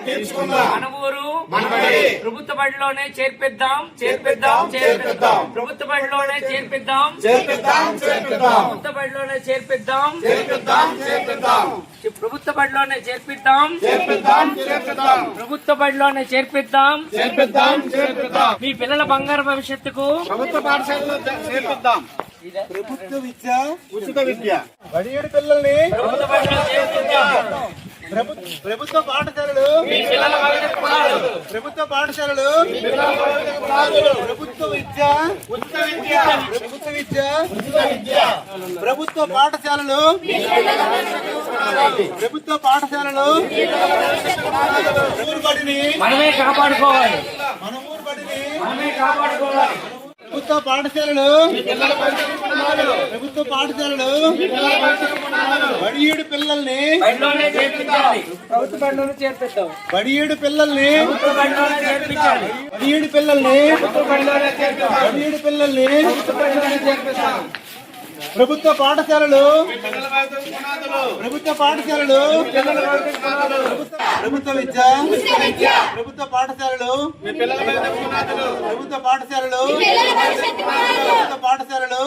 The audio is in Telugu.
మన ఊరు ప్రభుత్వ బడిలోనే చేర్పిద్దాం ప్రభుత్వ బడిలోనే చేర్పిద్దాం ప్రభుత్వ బడిలోనే చేర్పిద్దాం ప్రభుత్వ బడిలోనే చేర్పిద్దాం ప్రభుత్వ బడిలోనే చేర్పిద్దాం మీ పిల్లల బంగారు భవిష్యత్తుకు ప్రభుత్వ పాఠశాలలో చేర్పిద్దాం. ప్రభుత్వ విద్య ఉచిత విద్య. బడియేడు పిల్లల్ని ప్రభుత్వ పాఠశాలలో చేర్పిద్దాం. ప్రభుత్వ పాఠశాలలు ప్రభుత్వ పాఠశాలలు ప్రభుత్వ విద్య ఉచిత విద్య. ప్రభుత్వ విద్య ఉచిత విద్య. ప్రభుత్వ పాఠశాలలు ప్రభుత్వ పాఠశాలలు ఊరు బడిని మనమే కాపాడుకోవాలి. మన ఊరు బడిని మనమే కాపాడుకోవాలి. ప్రభుత్వ పాఠశాలలు ప్రభుత్వ పాఠశాలలు బడియేడు పిల్లల్ని బడిలోనే చేర్పించాలి. ప్రభుత్వ బడిలోనే చేర్పిద్దాం. బడియేడు పిల్లల్ని ప్రభుత్వ బడిలోనే చేర్పించాలి. బడియేడు పిల్లల్ని ప్రభుత్వ బడిలోనే చేర్పిద్దాం. బడియేడు పిల్లల్ని ప్రభుత్వ బడిలోనే చేర్పిద్దాం. ప్రభుత్వ పాఠశాలలు ప్రభుత్వ పాఠశాలలు ప్రభుత్వ విద్య ప్రభుత్వ పాఠశాలలు ప్రభుత్వ పాఠశాలలు ప్రభుత్వ పాఠశాలలు